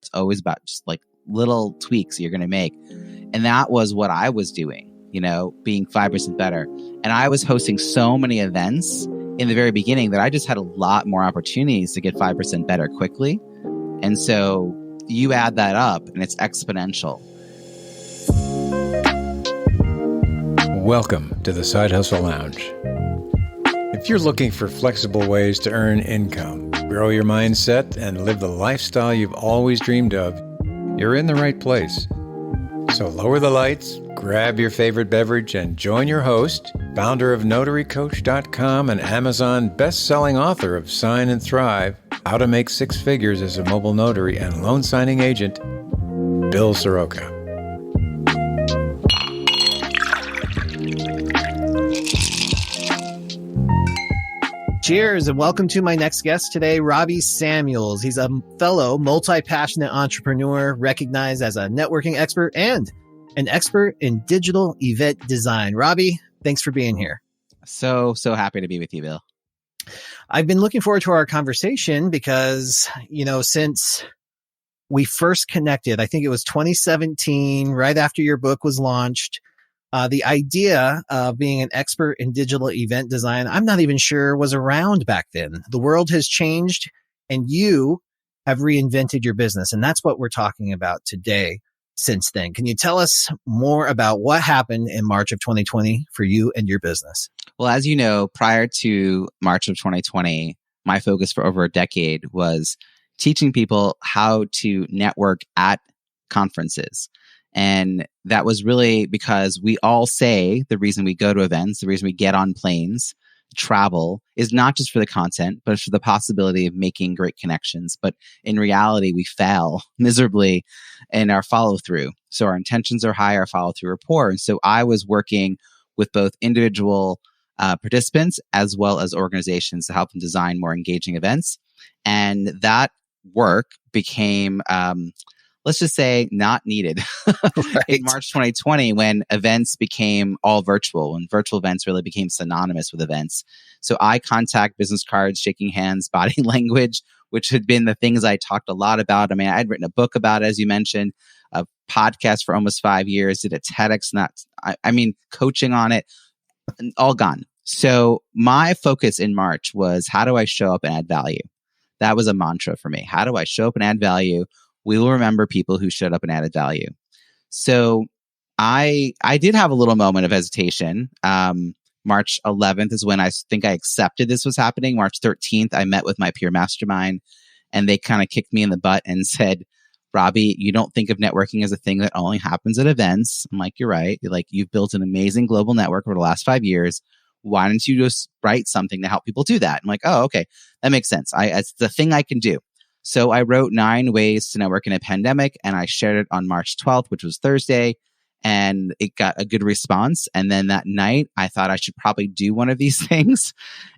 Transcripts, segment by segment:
It's always about just like little tweaks you're going to make. And that was what I was doing, being 5% better. And I was hosting so many events in the very beginning that I just had a lot more opportunities to get 5% better quickly. And so you add that up and it's exponential. Welcome to the Sidehustle Lounge. If you're looking for flexible ways to earn income, grow your mindset, and live the lifestyle you've always dreamed of, you're in the right place. So lower the lights, grab your favorite beverage, and join your host, founder of NotaryCoach.com and Amazon best-selling author of Sign and Thrive, How to Make Six Figures as a Mobile Notary and Loan Signing Agent, Bill Soroka. Cheers, and welcome to my next guest today, Robbie Samuels. He's a fellow multi-passionate entrepreneur, recognized as a networking expert and an expert in digital event design. Robbie, thanks for being here. So happy to be with you, Bill. I've been looking forward to our conversation because, since we first connected, I think it was 2017, right after your book was launched. The idea of being an expert in digital event design, I'm not even sure was around back then. The world has changed and you have reinvented your business. And that's what we're talking about today since then. Can you tell us more about what happened in March of 2020 for you and your business? Well, as you know, prior to March of 2020, my focus for over a decade was teaching people how to network at conferences. And that was really because we all say the reason we go to events, the reason we get on planes, travel is not just for the content, but for the possibility of making great connections. But in reality, we fail miserably in our follow through. So our intentions are high, our follow through are poor. And so I was working with both individual participants as well as organizations to help them design more engaging events. And that work became let's just say not needed in March 2020 when events became all virtual, when virtual events really became synonymous with events. So eye contact, business cards, shaking hands, body language, which had been the things I talked a lot about. I mean, I'd written a book about it, as you mentioned, a podcast for almost 5 years, did a TEDx, coaching on it, all gone. So my focus in March was, how do I show up and add value? That was a mantra for me. How do I show up and add value? We will remember people who showed up and added value. So I did have a little moment of hesitation. March 11th is when I think I accepted this was happening. March 13th, I met with my peer mastermind and they kind of kicked me in the butt and said, Robbie, you don't think of networking as a thing that only happens at events. I'm like, you're right. You've built an amazing global network over the last 5 years. Why don't you just write something to help people do that? I'm like, oh, okay. That makes sense. It's the thing I can do. So I wrote 9 ways to network in a pandemic and I shared it on March 12th, which was Thursday, and it got a good response. And then that night I thought I should probably do one of these things.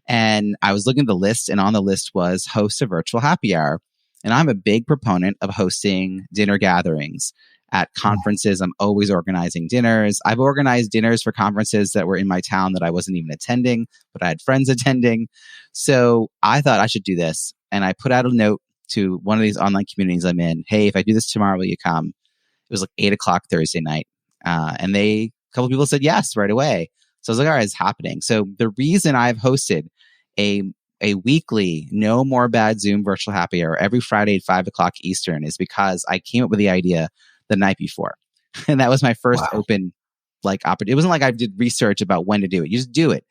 And I was looking at the list and on the list was host a virtual happy hour. And I'm a big proponent of hosting dinner gatherings at conferences. I'm always organizing dinners. I've organized dinners for conferences that were in my town that I wasn't even attending, but I had friends attending. So I thought I should do this. And I put out a note to one of these online communities I'm in. Hey, if I do this tomorrow, will you come? It was like 8:00 Thursday night. And a couple of people said yes right away. So I was like, all right, it's happening. So the reason I've hosted a weekly No More Bad Zoom virtual happy hour every Friday at 5:00 Eastern is because I came up with the idea the night before. And that was my first open opportunity. It wasn't like I did research about when to do it. You just do it.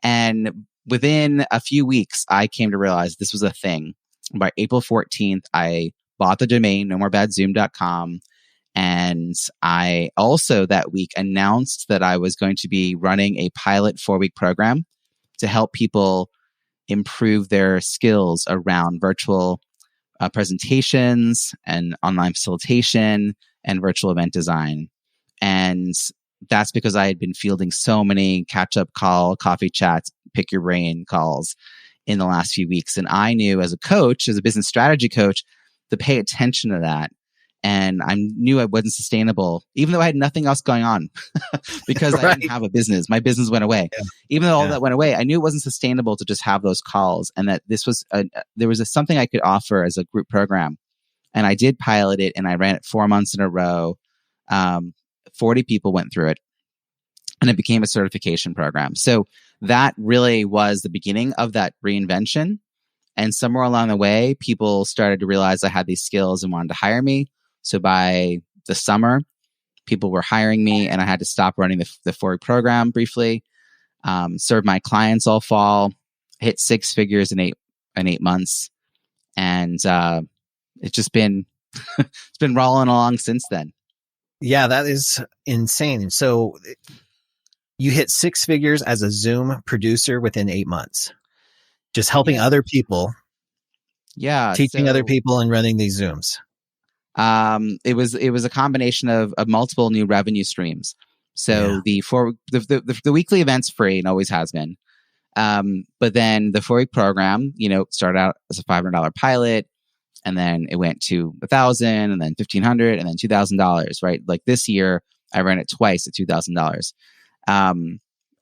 And within a few weeks, I came to realize this was a thing. By April 14th, I bought the domain, nomorebadzoom.com. And I also that week announced that I was going to be running a pilot 4-week program to help people improve their skills around virtual presentations and online facilitation and virtual event design. And that's because I had been fielding so many catch-up call, coffee chats, pick your brain calls in the last few weeks. And I knew as a coach, as a business strategy coach, to pay attention to that. And I knew I wasn't sustainable, even though I had nothing else going on because I didn't have a business. My business went away. Yeah. Even though all that went away, I knew it wasn't sustainable to just have those calls and that this was, there was something I could offer as a group program And I did pilot it, and I ran it 4 months in a row. 40 people went through it, and it became a certification program. So that really was the beginning of that reinvention. And somewhere along the way, people started to realize I had these skills and wanted to hire me. So by the summer, people were hiring me, and I had to stop running the 4-week program briefly, serve my clients all fall, hit 6 figures in eight months. And it's just been, it's been rolling along since then. Yeah, that is insane. So you hit 6 figures as a Zoom producer within 8 months, just helping other people. Yeah. Teaching other people and running these Zooms. It was a combination of multiple new revenue streams. So the weekly event's free and always has been. But then the 4-week program, started out as a $500 pilot, and then it went to $1,000, and then $1,500, and then $2,000. Right, like this year, I ran it twice at $2,000.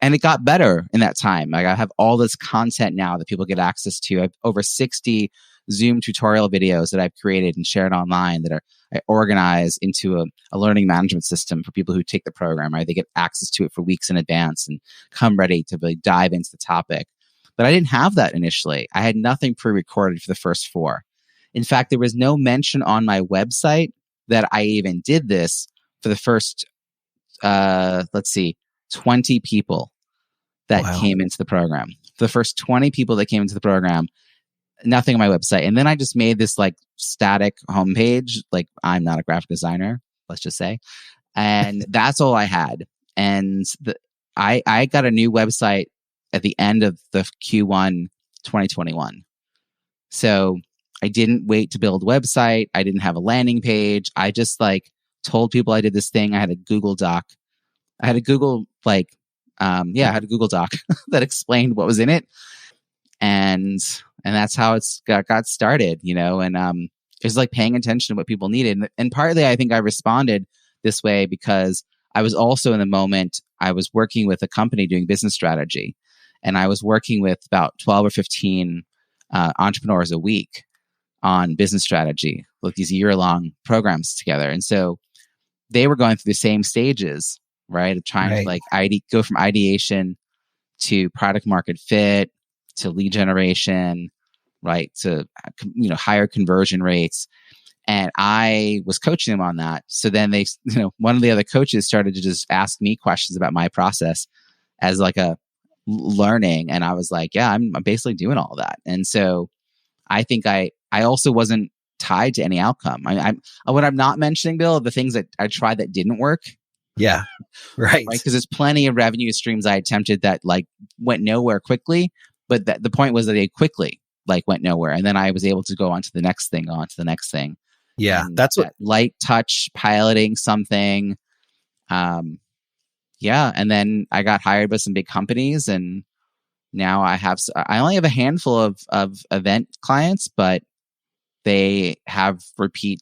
And it got better in that time. Like I have all this content now that people get access to. I have over 60 Zoom tutorial videos that I've created and shared online that I organize into a learning management system for people who take the program. Right, they get access to it for weeks in advance and come ready to really dive into the topic. But I didn't have that initially. I had nothing pre-recorded for the first 4. In fact, there was no mention on my website that I even did this for the first, 20 people that came into the program. For the first 20 people that came into the program, nothing on my website. And then I just made this like static homepage. Like I'm not a graphic designer, let's just say. And that's all I had. And I got a new website at the end of the Q1 2021. So I didn't wait to build a website. I didn't have a landing page. I just told people I did this thing. I had a Google Doc. I had a Google I had a Google Doc that explained what was in it. And that's how it's got started, and it was like paying attention to what people needed. And partly I think I responded this way because I was also in the moment, I was working with a company doing business strategy, and I was working with about 12 or 15 entrepreneurs a week on business strategy, like these year-long programs together. And so they were going through the same stages, right? Of trying to go from ideation to product market fit to lead generation, right? To, higher conversion rates. And I was coaching them on that. So then they, one of the other coaches started to just ask me questions about my process as like a learning. And I was like, yeah, I'm basically doing all of that. And so I think I also wasn't tied to any outcome. What I'm not mentioning, Bill, the things that I tried that didn't work. Yeah. Right. Because there's plenty of revenue streams I attempted that went nowhere quickly, but the point was that they quickly went nowhere. And then I was able to go on to the next thing, Yeah. And that's what light touch piloting something. And then I got hired by some big companies, and now I only have a handful of event clients, but they have repeat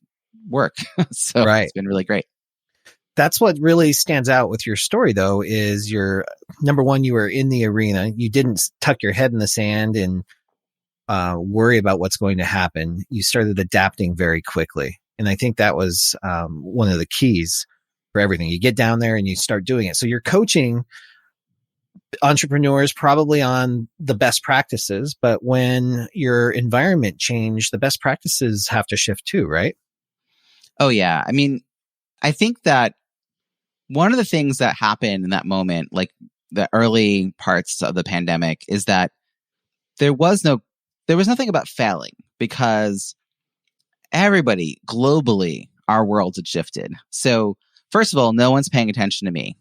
work. So It's been really great. That's what really stands out with your story, though, is your number one, you were in the arena. You didn't tuck your head in the sand and worry about what's going to happen. You started adapting very quickly. And I think that was one of the keys for everything. You get down there and you start doing it. So you're coaching entrepreneurs probably on the best practices, but when your environment changed, the best practices have to shift too, right? Oh, yeah. I mean, I think that one of the things that happened in that moment, like the early parts of the pandemic, is that there was nothing about failing, because everybody globally, our worlds had shifted. So first of all, no one's paying attention to me,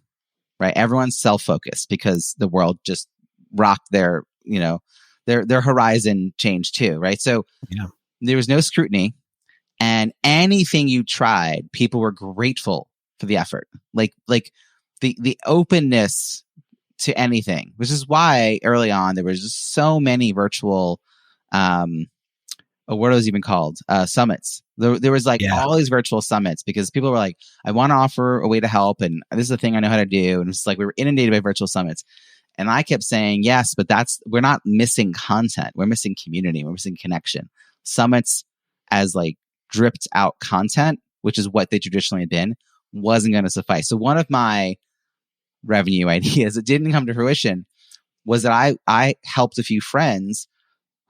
right? Everyone's self-focused because the world just rocked their horizon changed too, right? So there was no scrutiny, and anything you tried, people were grateful for the effort, like the openness to anything, which is why early on there was just so many virtual, what are those even called? Summits. There was all these virtual summits because people were like, I want to offer a way to help, and this is the thing I know how to do. And it's like we were inundated by virtual summits. And I kept saying, yes, but we're not missing content. We're missing community. We're missing connection. Summits as dripped out content, which is what they traditionally had been, wasn't going to suffice. So one of my revenue ideas that didn't come to fruition was that I helped a few friends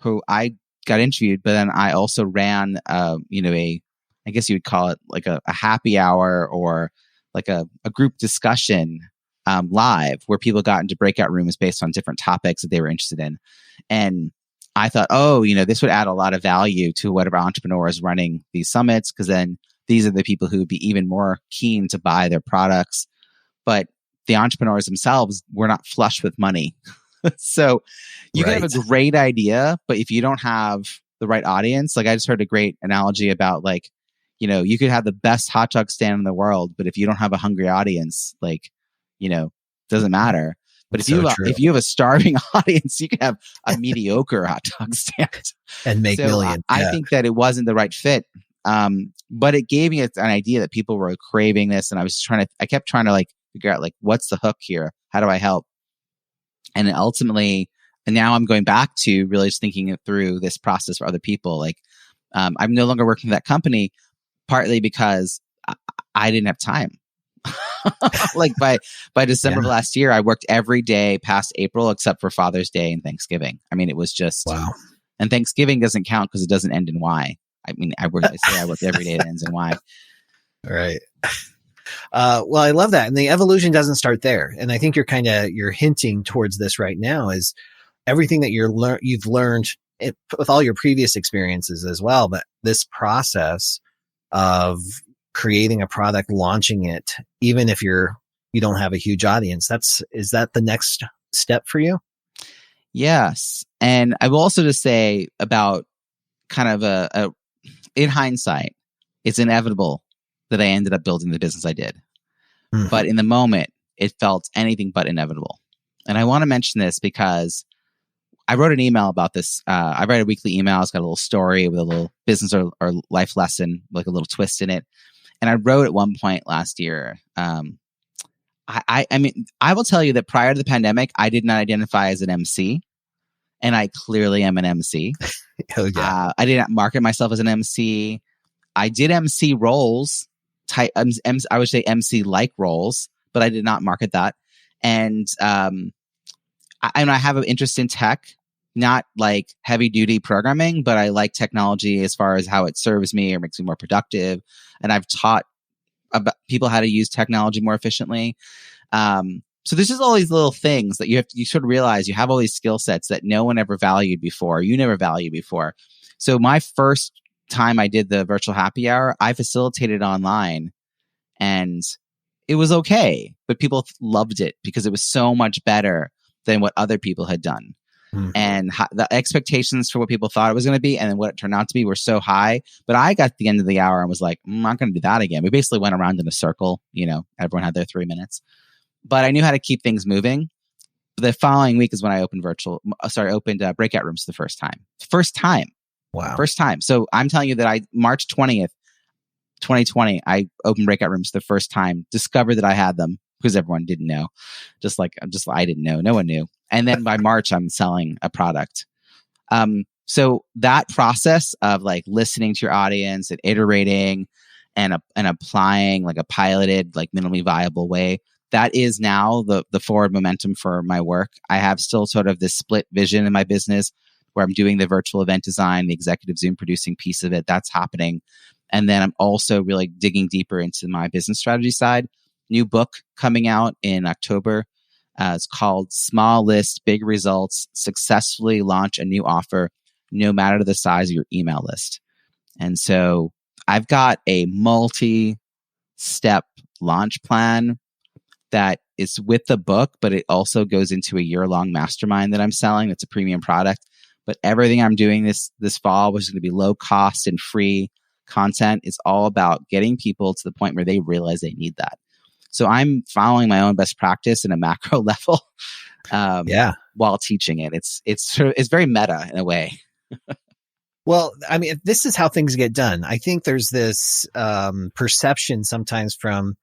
who I got interviewed, but then I also ran, I guess you would call it like a happy hour or like a group discussion live where people got into breakout rooms based on different topics that they were interested in. And I thought, this would add a lot of value to whatever entrepreneur is running these summits, because then these are the people who would be even more keen to buy their products. But the entrepreneurs themselves were not flush with money. So you can have a great idea, but if you don't have the right audience, like I just heard a great analogy about like, you could have the best hot dog stand in the world, but if you don't have a hungry audience, like, doesn't matter. But if you have a starving audience, you can have a mediocre hot dog stand and make millions. I think that it wasn't the right fit. But it gave me an idea that people were craving this. And I kept trying to like figure out like, what's the hook here? How do I help? And ultimately, and now I'm going back to really just thinking it through this process for other people. Like, I'm no longer working for that company, partly because I didn't have time. Like by December of last year, I worked every day past April, except for Father's Day and Thanksgiving. I mean, it was just, wow. And Thanksgiving doesn't count because it doesn't end in Y. I mean, I work every day that ends in Y. Right. Well, I love that. And the evolution doesn't start there. And I think you're hinting towards this right now is everything that you've learned with all your previous experiences as well. But this process of creating a product, launching it, even if you don't have a huge audience, is that the next step for you? Yes. And I will also just say about kind of in hindsight, it's inevitable that I ended up building the business I did. Mm-hmm. But in the moment, it felt anything but inevitable. And I want to mention this because I wrote an email about this. I write a weekly email. It's got a little story with a little business or life lesson, like a little twist in it. And I wrote at one point last year, I mean, I will tell you that prior to the pandemic, I did not identify as an MC. And I clearly am an MC. Oh, yeah. I did not market myself as an MC. I did MC roles, I would say MC-like roles, but I did not market that. And I have an interest in tech, not like heavy duty programming, but I like technology as far as how it serves me or makes me more productive. And I've taught about people how to use technology more efficiently. So there's just all these little things that you sort of realize you have all these skill sets that no one ever valued before. You never valued before. So my first time I did the virtual happy hour, I facilitated online and it was okay, but people loved it because it was so much better than what other people had done. Mm-hmm. And the expectations for what people thought it was going to be and then what it turned out to be were so high. But I got to the end of the hour and was like, I'm not going to do that again. We basically went around in a circle, everyone had their 3 minutes. But I knew how to keep things moving. The following week is when I opened breakout rooms for the first time. Wow. First time. So I'm telling you that March 20th, 2020, I opened breakout rooms the first time, discovered that I had them because everyone didn't know. Just I didn't know. No one knew. And then by March, I'm selling a product. So that process of like listening to your audience and iterating and applying like a piloted, like minimally viable way, that is now the forward momentum for my work. I have still sort of this split vision in my business where I'm doing the virtual event design, the executive Zoom producing piece of it. That's happening. And then I'm also really digging deeper into my business strategy side. New book coming out in October. It's called Small List, Big Results, Successfully Launch a New Offer, no matter the size of your email list. And so I've got a multi-step launch plan that is with the book, but it also goes into a year-long mastermind that I'm selling. It's a premium product. But everything I'm doing this fall, which is going to be low cost and free content, is all about getting people to the point where they realize they need that. So I'm following my own best practice in a macro level, while teaching it. It's very meta in a way. Well, I mean, this is how things get done. I think there's this perception sometimes from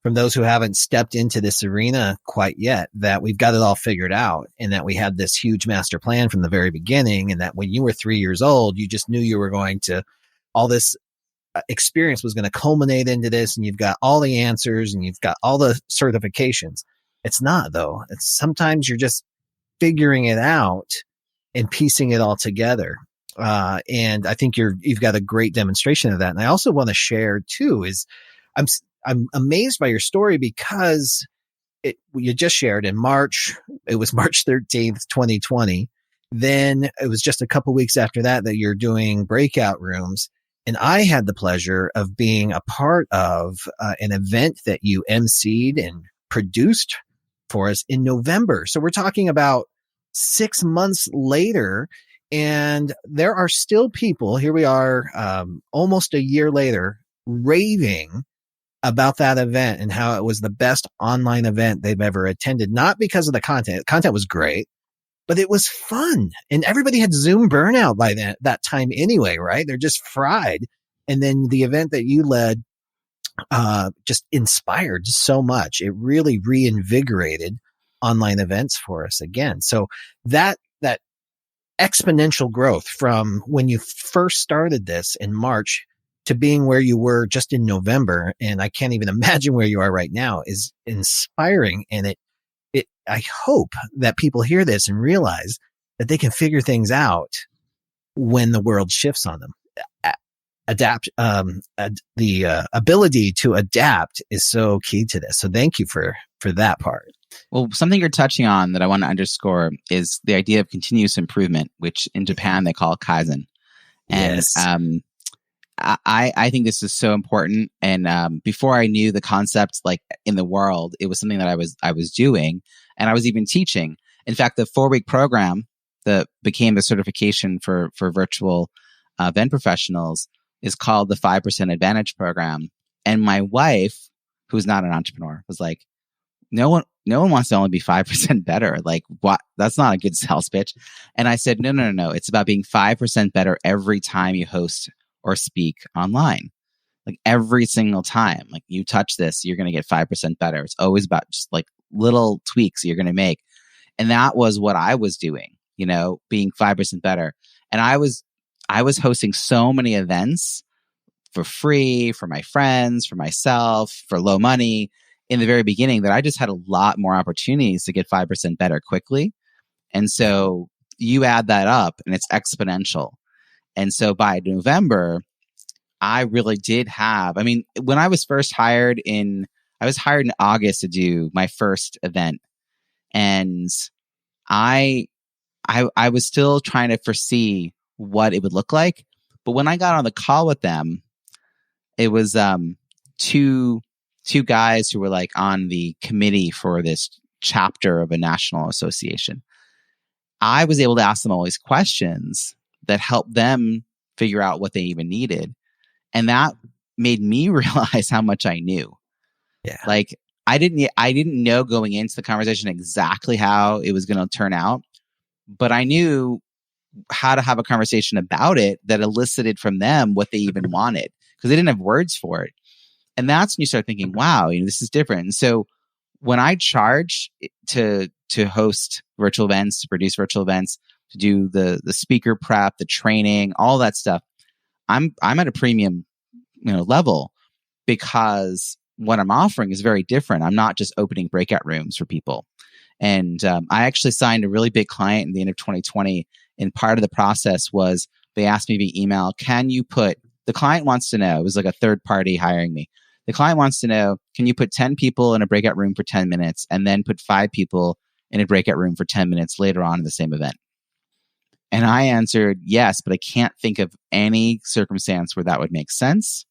those who haven't stepped into this arena quite yet that we've got it all figured out and that we had this huge master plan from the very beginning. And that when you were 3 years old, you just knew you were going to all this experience was going to culminate into this, and you've got all the answers and you've got all the certifications. It's not, though. It's sometimes you're just figuring it out and piecing it all together. And I think you've got a great demonstration of that. And I also want to share too, is I'm amazed by your story because you just shared in March, it was March 13th, 2020. Then it was just a couple weeks after that you're doing breakout rooms. And I had the pleasure of being a part of an event that you emceed and produced for us in November. So we're talking about 6 months later, and there are still people, here we are, almost a year later, raving about that event and how it was the best online event they've ever attended. Not because of the content. The content was great, but it was fun. And everybody had Zoom burnout by that time anyway, right? They're just fried. And then the event that you led just inspired so much. It really reinvigorated online events for us again. So that exponential growth from when you first started this in March to being where you were just in November, and I can't even imagine where you are right now, is inspiring. And I hope that people hear this and realize that they can figure things out when the world shifts on them. The ability to adapt is so key to this. So thank you for that part. Well, something you're touching on that I want to underscore is the idea of continuous improvement, which in Japan they call Kaizen. And Yes. I think this is so important. And before I knew the concept like in the world, it was something that I was doing, and I was even teaching. In fact, the 4-week program that became the certification for virtual event professionals is called the 5% Advantage program. And my wife, who's not an entrepreneur, was like, no one wants to only be 5% better. Like, what? That's not a good sales pitch. And I said, no. It's about being 5% better every time you host or speak online. Like every single time, like you touch this, you're going to get 5% better. It's always about just like little tweaks you're going to make. And that was what I was doing, being 5% better. And I was hosting so many events for free, for my friends, for myself, for low money in the very beginning, that I just had a lot more opportunities to get 5% better quickly. And so you add that up and it's exponential. And so by November, I really did have, when I was first hired I was hired in August to do my first event. And I was still trying to foresee what it would look like. But when I got on the call with them, it was two guys who were like on the committee for this chapter of a national association. I was able to ask them all these questions that helped them figure out what they even needed. And that made me realize how much I knew. Yeah. Like I didn't know going into the conversation exactly how it was going to turn out, but I knew how to have a conversation about it that elicited from them what they even wanted, because they didn't have words for it. And that's when you start thinking, wow, this is different. And so when I charge to host virtual events, to produce virtual events, to do the speaker prep, the training, all that stuff, I'm at a premium, level, because what I'm offering is very different. I'm not just opening breakout rooms for people. And I actually signed a really big client in the end of 2020. And part of the process was they asked me via email, the client wants to know, it was like a third party hiring me. The client wants to know, can you put 10 people in a breakout room for 10 minutes and then put 5 people in a breakout room for 10 minutes later on in the same event? And I answered yes, but I can't think of any circumstance where that would make sense.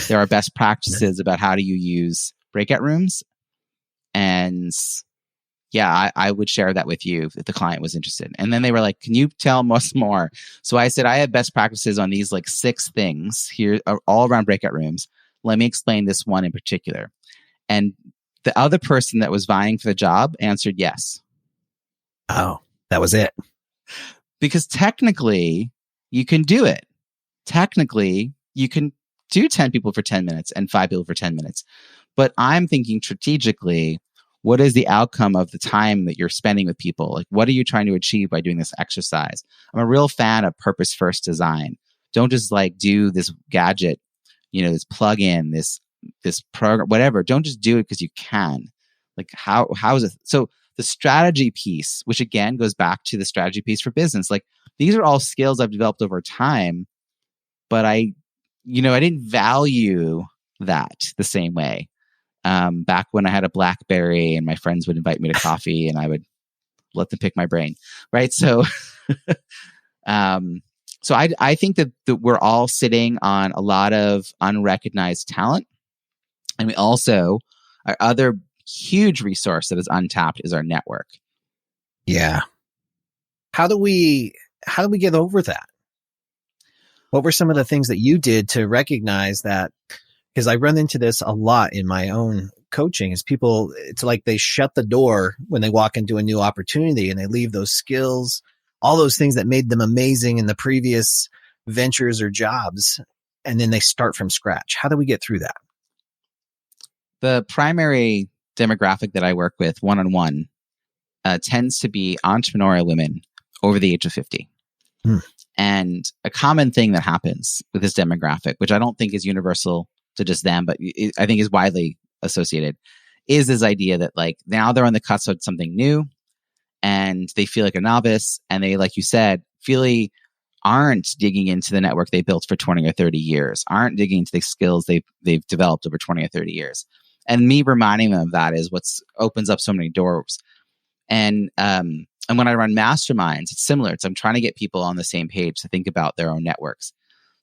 There are best practices about how do you use breakout rooms. And yeah, I would share that with you if the client was interested. And then they were like, can you tell us more? So I said, I have best practices on these like 6 things here all around breakout rooms. Let me explain this one in particular. And the other person that was vying for the job answered yes. Oh, that was it. Because technically, you can do it. Technically, you can do 10 people for 10 minutes and 5 people for 10 minutes. But I'm thinking strategically, what is the outcome of the time that you're spending with people? Like, what are you trying to achieve by doing this exercise? I'm a real fan of purpose-first design. Don't just like do this gadget this plugin, this program, whatever. Don't just do it because you can. Like how is it? So the strategy piece, which again goes back to the strategy piece for business, like these are all skills I've developed over time, but I didn't value that the same way. Back when I had a BlackBerry and my friends would invite me to coffee and I would let them pick my brain. Right. So, so I think that we're all sitting on a lot of unrecognized talent. And we also, our other huge resource that is untapped is our network. Yeah. How do we get over that? What were some of the things that you did to recognize that? Because I run into this a lot in my own coaching is people, it's like they shut the door when they walk into a new opportunity and they leave those skills, all those things that made them amazing in the previous ventures or jobs. And then they start from scratch. How do we get through that? The primary demographic that I work with one-on-one tends to be entrepreneurial women over the age of 50. And a common thing that happens with this demographic, which I don't think is universal to just them, but I think is widely associated, is this idea that like now they're on the cusp of something new and they feel like a novice and they, like you said, really aren't digging into the network they built for 20 or 30 years, aren't digging into the skills they've developed over 20 or 30 years. And me reminding them of that is what opens up so many doors. And when I run masterminds, it's similar. I'm trying to get people on the same page to think about their own networks.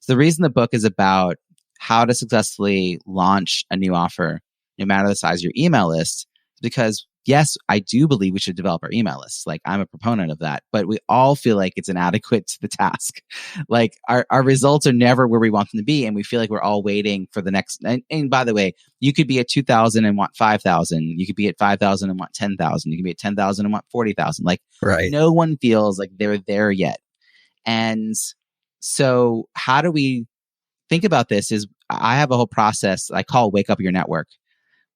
So the reason the book is about how to successfully launch a new offer, no matter the size of your email list, is because yes, I do believe we should develop our email lists. Like I'm a proponent of that, but we all feel like it's inadequate to the task. Like our results are never where we want them to be. And we feel like we're all waiting for the next. And by the way, you could be at 2,000 and want 5,000. You could be at 5,000 and want 10,000. You could be at 10,000 and want 40,000. Like no one feels like they're there yet. And so how do we think about this is I have a whole process I call Wake Up Your Network,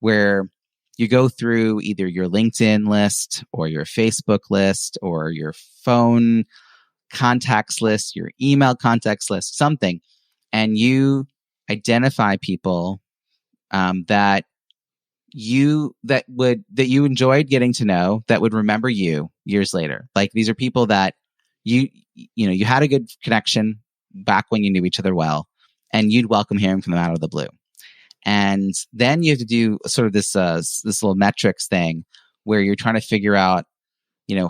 where you go through either your LinkedIn list or your Facebook list or your phone contacts list, your email contacts list, something, and you identify people that you enjoyed getting to know, that would remember you years later. Like these are people that you had a good connection back when you knew each other well, and you'd welcome hearing from them out of the blue. And then you have to do sort of this little metrics thing where you're trying to figure out,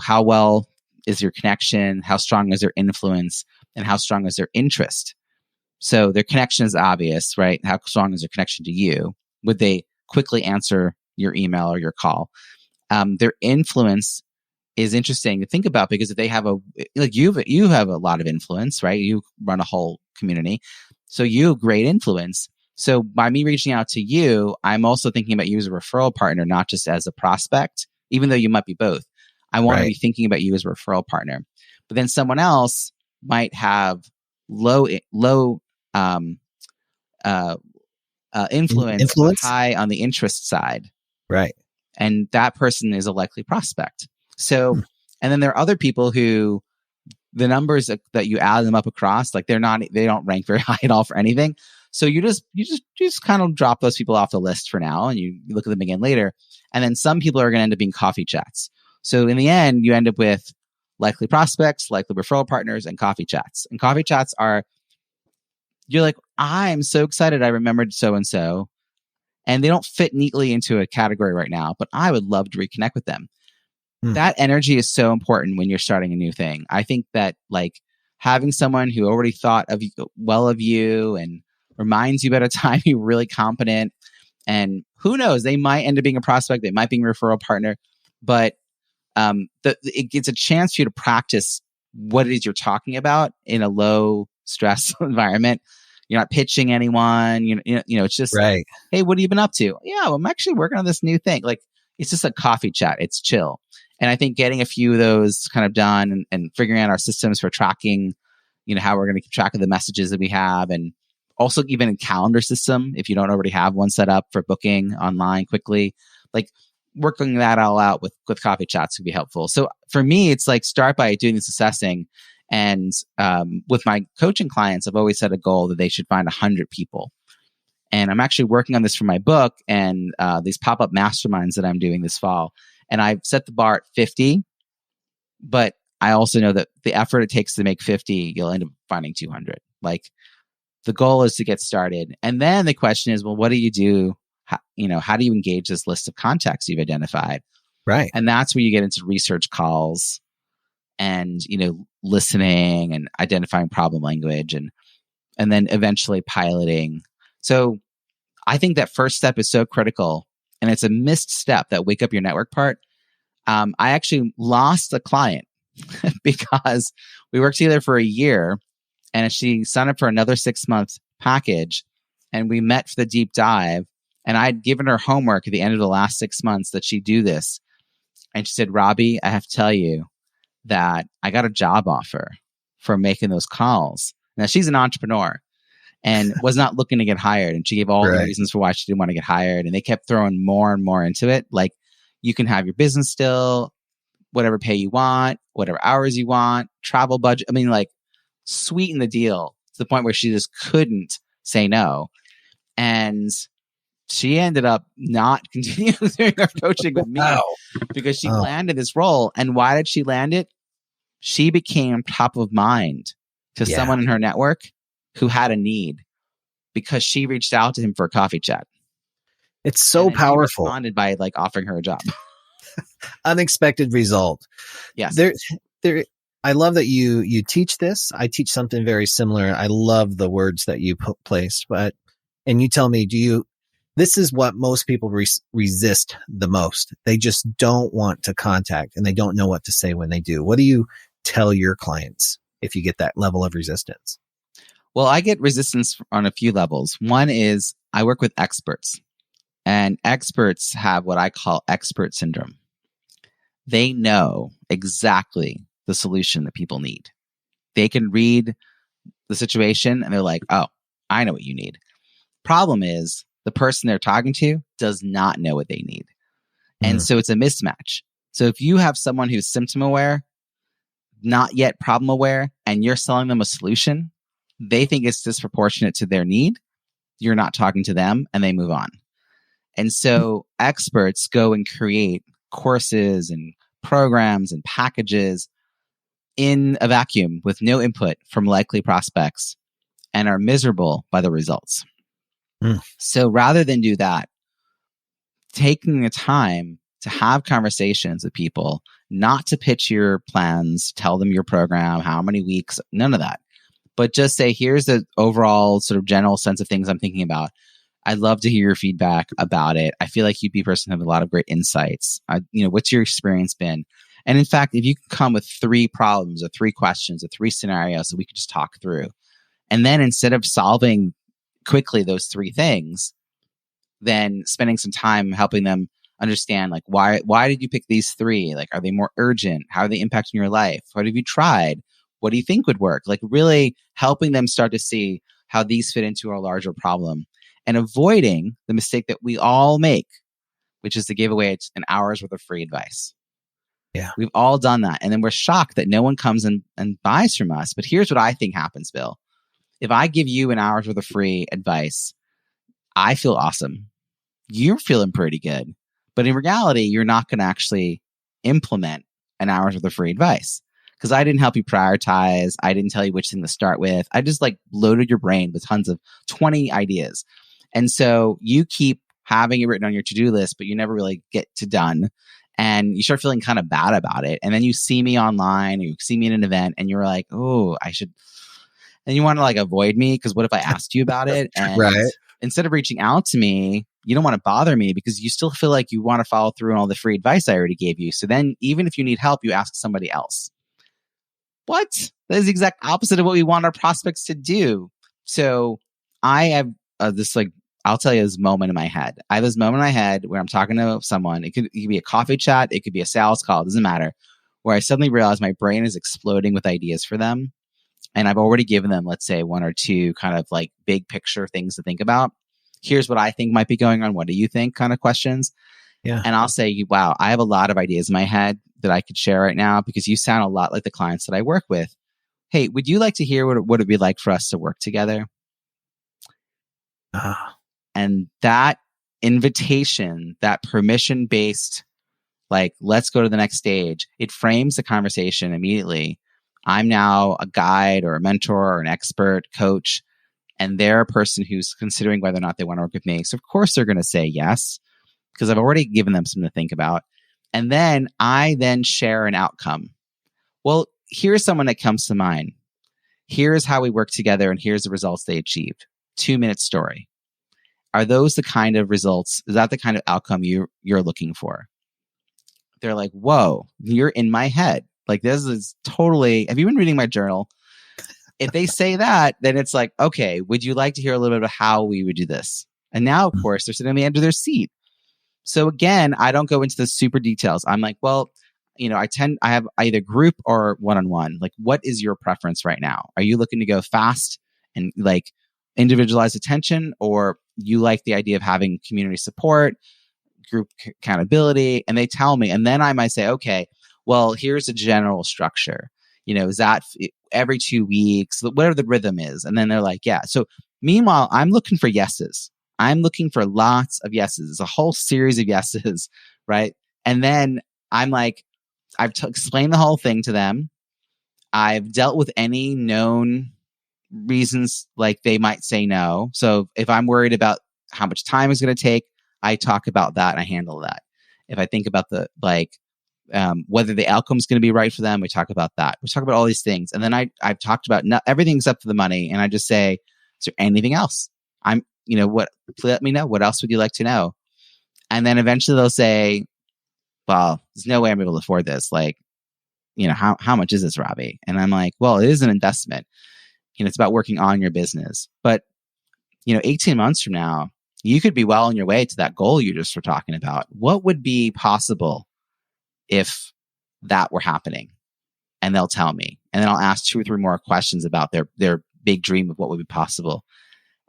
how well is your connection, how strong is their influence, and how strong is their interest. So their connection is obvious, right? How strong is their connection to you? Would they quickly answer your email or your call? Their influence is interesting to think about because if they have you have a lot of influence, right? You run a whole community, so you have great influence. So by me reaching out to you, I'm also thinking about you as a referral partner, not just as a prospect, even though you might be both. I want to be thinking about you as a referral partner. But then someone else might have low influence, but high on the interest side. Right. And that person is a likely prospect. So, and then there are other people who the numbers that you add them up across, like they don't rank very high at all for anything. So you just kind of drop those people off the list for now, and you look at them again later. And then some people are going to end up being coffee chats. So in the end, you end up with likely prospects, likely referral partners, and coffee chats. And coffee chats you're like, I'm so excited I remembered so-and-so. And they don't fit neatly into a category right now, but I would love to reconnect with them. That energy is so important when you're starting a new thing. I think that like having someone who already thought of you and reminds you about a time you were really competent, and who knows, they might end up being a prospect, they might be a referral partner, but it's a chance for you to practice what it is you're talking about in a low stress environment. You're not pitching anyone, it's just like, hey, what have you been up to? Yeah, well, I'm actually working on this new thing. Like it's just a coffee chat. It's chill. And I think getting a few of those kind of done and figuring out our systems for tracking, how we're going to keep track of the messages that we have, and also even a calendar system, if you don't already have one set up for booking online quickly, like working that all out with coffee chats would be helpful. So for me, it's like start by doing this assessing. And with my coaching clients, I've always set a goal that they should find 100 people. And I'm actually working on this for my book and these pop-up masterminds that I'm doing this fall. And I've set the bar at 50, but I also know that the effort it takes to make 50, you'll end up finding 200. Like, the goal is to get started. And then the question is, well, what do you do? How do you engage this list of contacts you've identified? Right. And that's where you get into research calls and, listening and identifying problem language and then eventually piloting. So I think that first step is so critical, and it's a missed step, that wake up your network part. I actually lost a client because we worked together for a year, and she signed up for another 6-month package, and we met for the deep dive. And I'd given her homework at the end of the last 6 months that she'd do this. And she said, Robbie, I have to tell you that I got a job offer for making those calls. Now, she's an entrepreneur and was not looking to get hired. And she gave all the reasons for why she didn't want to get hired. And they kept throwing more and more into it. Like, you can have your business still, whatever pay you want, whatever hours you want, travel budget. I mean, like, sweeten the deal to the point where she just couldn't say no. And she ended up not continuing doing her coaching with me because she landed this role. And why did she land it? She became top of mind to someone in her network who had a need because she reached out to him for a coffee chat. It's so powerful. He responded by like offering her a job. Unexpected result. Yes. There. I love that you teach this. I teach something very similar. I love the words that you placed, and you tell me, this is what most people resist the most. They just don't want to contact, and they don't know what to say when they do. What do you tell your clients if you get that level of resistance? Well, I get resistance on a few levels. One is I work with experts, and experts have what I call expert syndrome. They know exactly the solution that people need. They can read the situation and they're like, oh, I know what you need. Problem is, the person they're talking to does not know what they need. And so it's a mismatch. So if you have someone who's symptom aware, not yet problem aware, and you're selling them a solution, they think it's disproportionate to their need. You're not talking to them and they move on. And so experts go and create courses and programs and packages in a vacuum with no input from likely prospects and are miserable by the results. So rather than do that, taking the time to have conversations with people, not to pitch your plans, tell them your program, how many weeks, none of that, but just say, here's the overall sort of general sense of things I'm thinking about. I'd love to hear your feedback about it. I feel like you'd be a person who have a lot of great insights. What's your experience been? And in fact, if you can come with 3 problems or 3 questions or 3 scenarios that we could just talk through, and then instead of solving quickly those 3 things, then spending some time helping them understand, like, why did you pick these 3? Like, are they more urgent? How are they impacting your life? What have you tried? What do you think would work? Like, really helping them start to see how these fit into our larger problem and avoiding the mistake that we all make, which is to give away an hour's worth of free advice. Yeah. We've all done that. And then we're shocked that no one comes and buys from us. But here's what I think happens, Bill. If I give you an hour's worth of free advice, I feel awesome. You're feeling pretty good. But in reality, you're not going to actually implement an hour's worth of free advice because I didn't help you prioritize. I didn't tell you which thing to start with. I just loaded your brain with tons of 20 ideas. And so you keep having it written on your to-do list, but you never really get to done. And you start feeling kind of bad about it. And then you see me online or you see me in an event and you're like, oh, I should. And you want to avoid me because what if I asked you about it? And instead of reaching out to me, you don't want to bother me because you still feel like you want to follow through on all the free advice I already gave you. So then even if you need help, you ask somebody else. What? That is the exact opposite of what we want our prospects to do. So I have this I'll tell you this moment in my head. I have this moment in my head where I'm talking to someone. It could be a coffee chat. It could be a sales call. It doesn't matter. Where I suddenly realize my brain is exploding with ideas for them. And I've already given them, let's say, 1 or 2 kind of big picture things to think about. Here's what I think might be going on. What do you think? Kind of questions. Yeah. And I'll say, wow, I have a lot of ideas in my head that I could share right now because you sound a lot like the clients that I work with. Hey, would you like to hear what it would be like for us to work together? And that invitation, that permission based, like, let's go to the next stage, it frames the conversation immediately. I'm now a guide or a mentor or an expert coach, and they're a person who's considering whether or not they want to work with me. So of course they're going to say yes, because I've already given them something to think about. And then I then share an outcome. Well, here's someone that comes to mind. Here's how we work together, and here's the results they achieved. 2-minute story. Are those the kind of results? Is that the kind of outcome you're looking for? They're like, whoa, you're in my head. Like, this is totally, have you been reading my journal? If they say that, then it's like, okay, would you like to hear a little bit about how we would do this? And now, of course, they're sitting on the edge of their seat. So again, I don't go into the super details. I'm like, well, I have either group or one-on-one. Like, what is your preference right now? Are you looking to go fast and like individualized attention, or you like the idea of having community support, group accountability? And they tell me, and then I might say, okay, well, here's a general structure. Is that every 2 weeks, whatever the rhythm is? And then they're like, yeah. So meanwhile, I'm looking for yeses. I'm looking for lots of yeses. It's a whole series of yeses, right? And then I'm like, I've explained the whole thing to them. I've dealt with any known reasons like they might say no. So if I'm worried about how much time it's going to take, I talk about that and I handle that. If I think about the whether the outcome is going to be right for them, we talk about that. We talk about all these things, and then I've talked about everything except for the money, and I just say, is there anything else? Let me know. What else would you like to know? And then eventually they'll say, well, there's no way I'm able to afford this. Like, how much is this, Robbie? And I'm like, well, it is an investment. It's about working on your business. But, 18 months from now, you could be well on your way to that goal you just were talking about. What would be possible if that were happening? And they'll tell me. And then I'll ask 2 or 3 more questions about their big dream of what would be possible.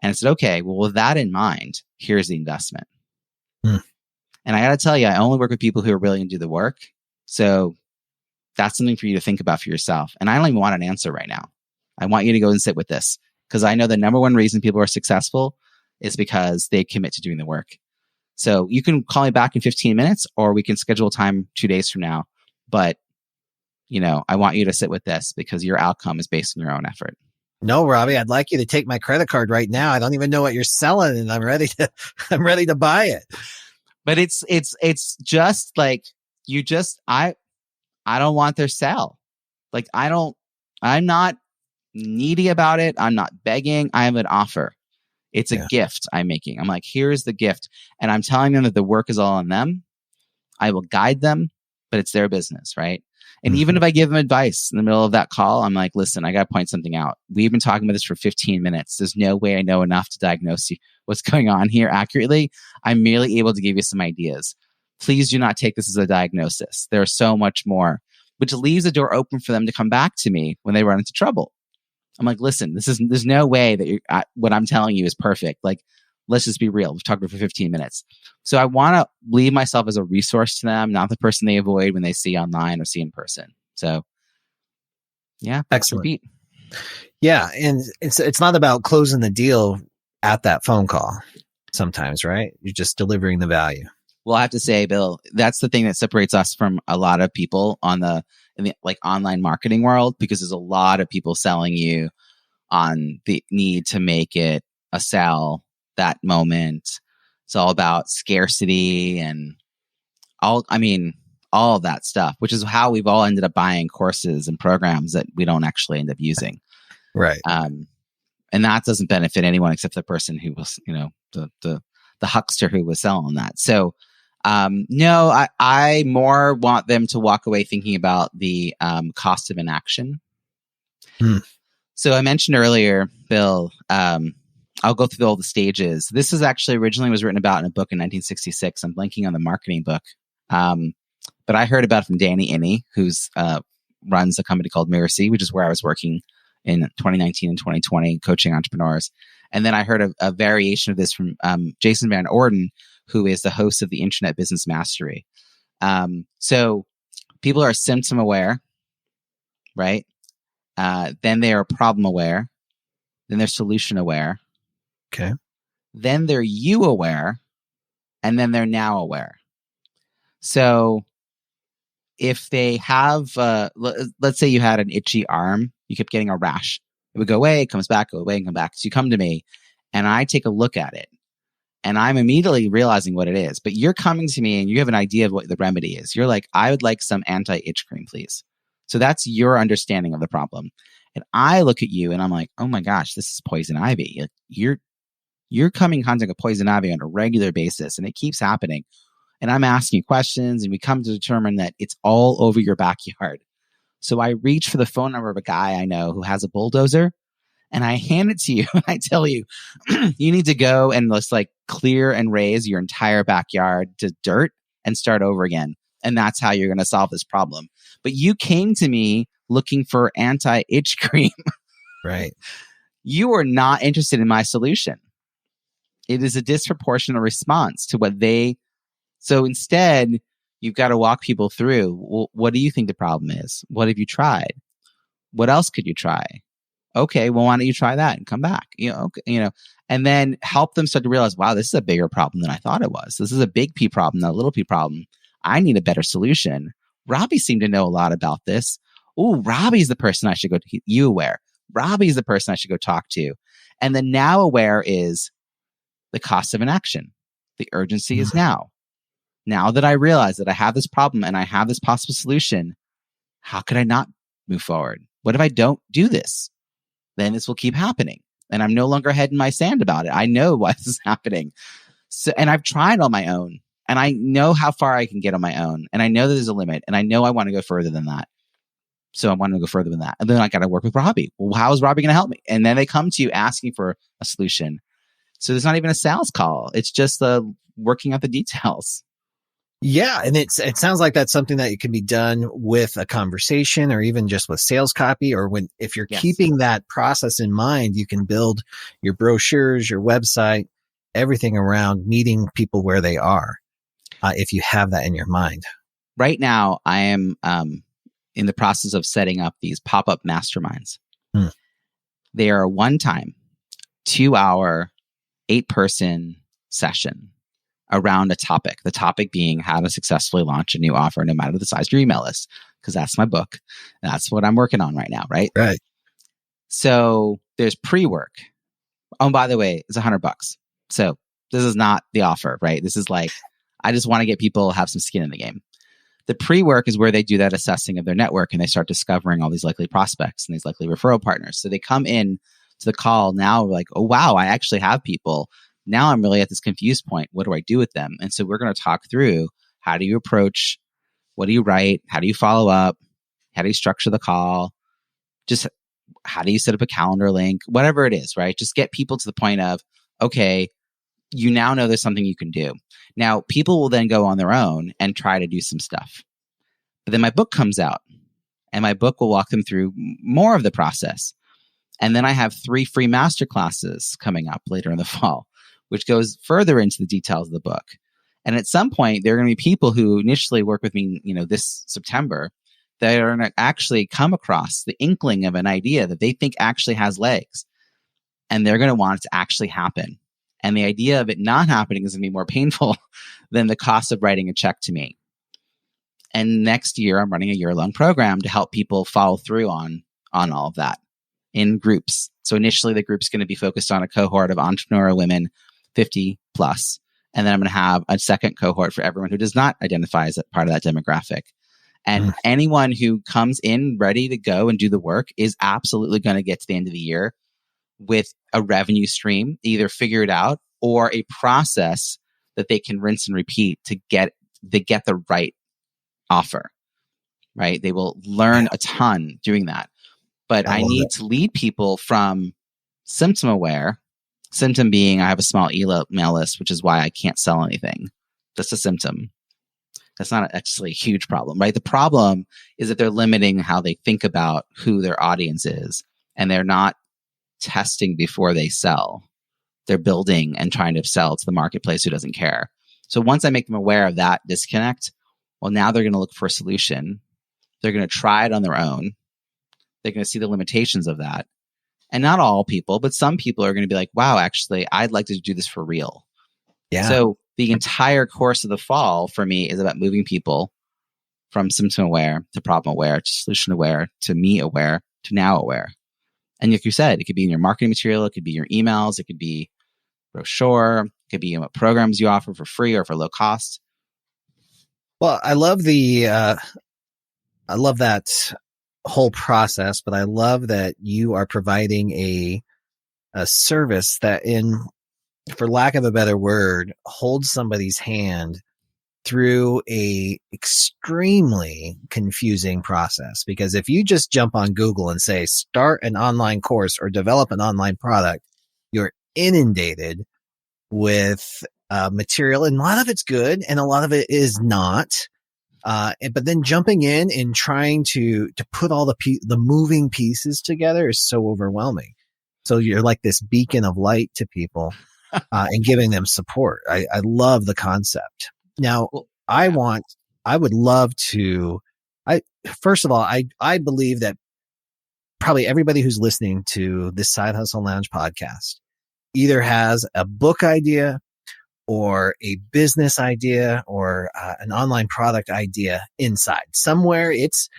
And I said, okay, well, with that in mind, here's the investment. And I got to tell you, I only work with people who are willing to do the work. So that's something for you to think about for yourself. And I don't even want an answer right now. I want you to go and sit with this, because I know the number one reason people are successful is because they commit to doing the work. So you can call me back in 15 minutes, or we can schedule time 2 days from now. But, I want you to sit with this because your outcome is based on your own effort. No, Robbie, I'd like you to take my credit card right now. I don't even know what you're selling, and I'm ready to buy it. But it's just like, I don't want their sale. Like, I'm not needy about it. I'm not begging. I have an offer. It's a gift I'm making. I'm like, here's the gift. And I'm telling them that the work is all on them. I will guide them, but it's their business, right? And even if I give them advice in the middle of that call, I'm like, listen, I got to point something out. We've been talking about this for 15 minutes. There's no way I know enough to diagnose what's going on here accurately. I'm merely able to give you some ideas. Please do not take this as a diagnosis. There's so much more, which leaves the door open for them to come back to me when they run into trouble. I'm like, listen, there's no way that what I'm telling you is perfect. Like, let's just be real. We've talked about it for 15 minutes. So I want to leave myself as a resource to them, not the person they avoid when they see online or see in person. So yeah, excellent. Repeat. Yeah. And it's not about closing the deal at that phone call sometimes, right? You're just delivering the value. Well, I have to say, Bill, that's the thing that separates us from a lot of people in the like online marketing world, because there's a lot of people selling you on the need to make it a sell that moment. It's all about scarcity and all of that stuff, which is how we've all ended up buying courses and programs that we don't actually end up using. Right. And that doesn't benefit anyone except the person who was, the huckster who was selling that. So, no, I more want them to walk away thinking about the cost of inaction. So I mentioned earlier, Bill, I'll go through all the stages. This is actually originally was written about in a book in 1966. I'm blanking on the marketing book. But I heard about it from Danny Inney, who's runs a company called emcee, which is where I was working in 2019 and 2020, coaching entrepreneurs. And then I heard a variation of this from Jason Van Orden, who is the host of the Internet Business Mastery. So people are symptom aware, right? Then they are problem aware. Then they're solution aware. Okay. then they're you aware, and then they're now aware. So if they have, let's say you had an itchy arm, you kept getting a rash. It would go away, it comes back, go away, and come back. So you come to me and I take a look at it and I'm immediately realizing what it is. But you're coming to me and you have an idea of what the remedy is. You're like, I would like some anti-itch cream, please. So that's your understanding of the problem. And I look at you and I'm like, oh my gosh, this is poison ivy. You're coming in contact with poison ivy on a regular basis and it keeps happening. And I'm asking you questions and we come to determine that it's all over your backyard. So I reach for the phone number of a guy I know who has a bulldozer and I hand it to you and I tell you, you need to go and just like clear and raise your entire backyard to dirt and start over again. And that's how you're going to solve this problem. But you came to me looking for anti-itch cream. Right. You are not interested in my solution. It is a disproportionate response to what they. So instead, you've got to walk people through. Well, what do you think the problem is? What have you tried? What else could you try? Okay, well, why don't you try that and come back? Okay, and then help them start to realize, wow, this is a bigger problem than I thought it was. This is a big P problem, not a little P problem. I need a better solution. Robbie seemed to know a lot about this. Oh, Robbie's the person I should go to. You aware. Robbie's the person I should go talk to. And the now aware is the cost of inaction. The urgency is now. Now that I realize that I have this problem and I have this possible solution, how could I not move forward? What if I don't do this? Then this will keep happening. And I'm no longer head in my sand about it. I know why this is happening. So, and I've tried on my own. And I know how far I can get on my own. And I know that there's a limit. And I know I want to go further than that. So I want to go further than that. And then I got to work with Robbie. Well, how is Robbie going to help me? And then they come to you asking for a solution. So there's not even a sales call. It's just working out the details. Yeah. And it sounds like that's something that can be done with a conversation or even just with sales copy, or if you're keeping that process in mind, you can build your brochures, your website, everything around meeting people where they are. If you have that in your mind. Right now, I am in the process of setting up these pop-up masterminds. They are a one-time, 2-hour, 8-person session around a topic. The topic being how to successfully launch a new offer no matter the size of your email list, because that's my book. That's what I'm working on right now, right? Right. So there's pre-work. Oh, by the way, it's $100. So this is not the offer, right? This is like, I just want to get people to have some skin in the game. The pre-work is where they do that assessing of their network and they start discovering all these likely prospects and these likely referral partners. So they come in to the call now like, oh, wow, I actually have people. Now I'm really at this confused point. What do I do with them? And so we're going to talk through, how do you approach? What do you write? How do you follow up? How do you structure the call? Just how do you set up a calendar link? Whatever it is, right? Just get people to the point of, okay, you now know there's something you can do. Now, people will then go on their own and try to do some stuff. But then my book comes out and my book will walk them through more of the process. And then I have 3 free masterclasses coming up later in the fall, which goes further into the details of the book. And at some point, there are going to be people who initially work with me, this September, that are going to actually come across the inkling of an idea that they think actually has legs. And they're going to want it to actually happen. And the idea of it not happening is going to be more painful than the cost of writing a check to me. And next year, I'm running a year-long program to help people follow through on all of that in groups. So initially, the group's going to be focused on a cohort of entrepreneurial women, 50 plus. And then I'm going to have a second cohort for everyone who does not identify as a part of that demographic. And anyone who comes in ready to go and do the work is absolutely going to get to the end of the year with a revenue stream, either figured out or a process that they can rinse and repeat to get the right offer, right? They will learn a ton doing that. But I need to lead people from symptom aware, symptom being I have a small email list, which is why I can't sell anything. That's a symptom. That's not actually a huge problem, right? The problem is that they're limiting how they think about who their audience is, and they're not testing before they sell. They're building and trying to sell to the marketplace who doesn't care. So once I make them aware of that disconnect, well, now they're going to look for a solution. They're going to try it on their own. They're going to see the limitations of that. And not all people, but some people are going to be like, wow, actually, I'd like to do this for real. Yeah. So the entire course of the fall for me is about moving people from symptom aware to problem aware to solution aware to me aware to now aware. And like you said, it could be in your marketing material, it could be your emails, it could be brochure, it could be in what programs you offer for free or for low cost. Well, I love that whole process, but I love that you are providing a service that, for lack of a better word, holds somebody's hand through a extremely confusing process. Because if you just jump on Google and say, start an online course or develop an online product, you're inundated with material, and a lot of it's good and a lot of it is not. But then jumping in and trying to put all the moving pieces together is so overwhelming. So you're like this beacon of light to people and giving them support. I love the concept. Now, first of all, I believe that probably everybody who's listening to this Side Hustle Lounge podcast either has a book idea or a business idea or an online product idea inside. Somewhere it's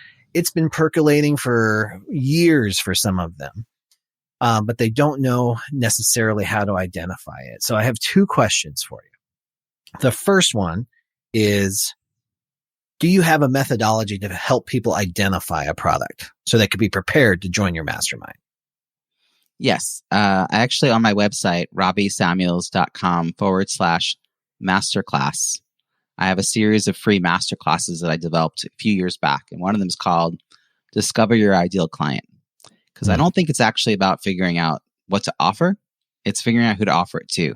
been percolating for years for some of them, but they don't know necessarily how to identify it. So I have two questions for you. The first one is, do you have a methodology to help people identify a product so they could be prepared to join your mastermind? Yes. Actually, on my website, robbiesamuels.com/masterclass, I have a series of free masterclasses that I developed a few years back. And one of them is called Discover Your Ideal Client. Because I don't think it's actually about figuring out what to offer. It's figuring out who to offer it to.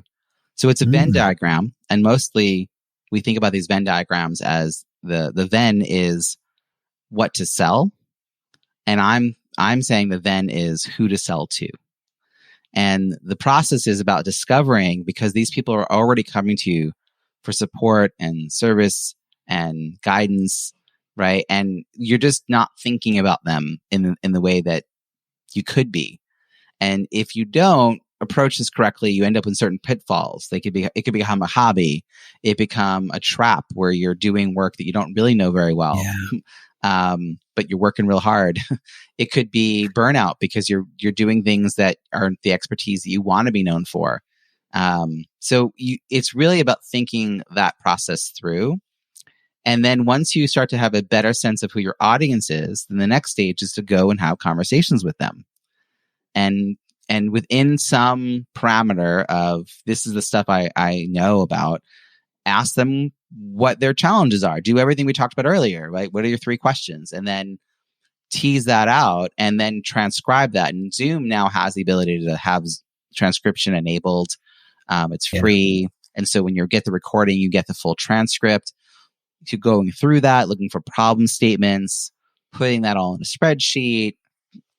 So it's a Venn diagram. And mostly we think about these Venn diagrams as the Venn is what to sell. And I'm saying the Venn is who to sell to. And the process is about discovering, because these people are already coming to you for support and service and guidance, right? And you're just not thinking about them in the way that you could be. And if you don't approach this correctly, you end up in certain pitfalls. It could become a hobby. It become a trap where you're doing work that you don't really know very well. Yeah. But you're working real hard. It could be burnout because you're doing things that aren't the expertise that you want to be known for. So it's really about thinking that process through. And then once you start to have a better sense of who your audience is, then the next stage is to go and have conversations with them. And within some parameter of this is the stuff I know about, ask them what their challenges are. Do everything we talked about earlier, right? What are your 3 questions? And then tease that out and then transcribe that. And Zoom now has the ability to have transcription enabled. It's free. And so when you get the recording, you get the full transcript. To going through that, looking for problem statements, putting that all in a spreadsheet,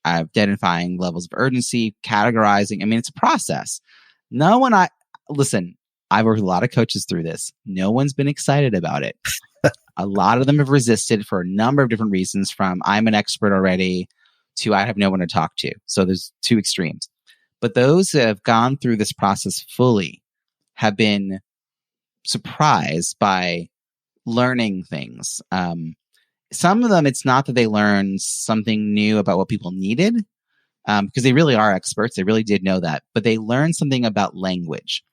identifying levels of urgency, categorizing. I mean, it's a process. Listen, I've worked with a lot of coaches through this. No one's been excited about it. A lot of them have resisted for a number of different reasons, from I'm an expert already to I have no one to talk to. So there's 2 extremes. But those that have gone through this process fully have been surprised by learning things. Some of them, it's not that they learned something new about what people needed, because they really are experts. They really did know that. But they learned something about language.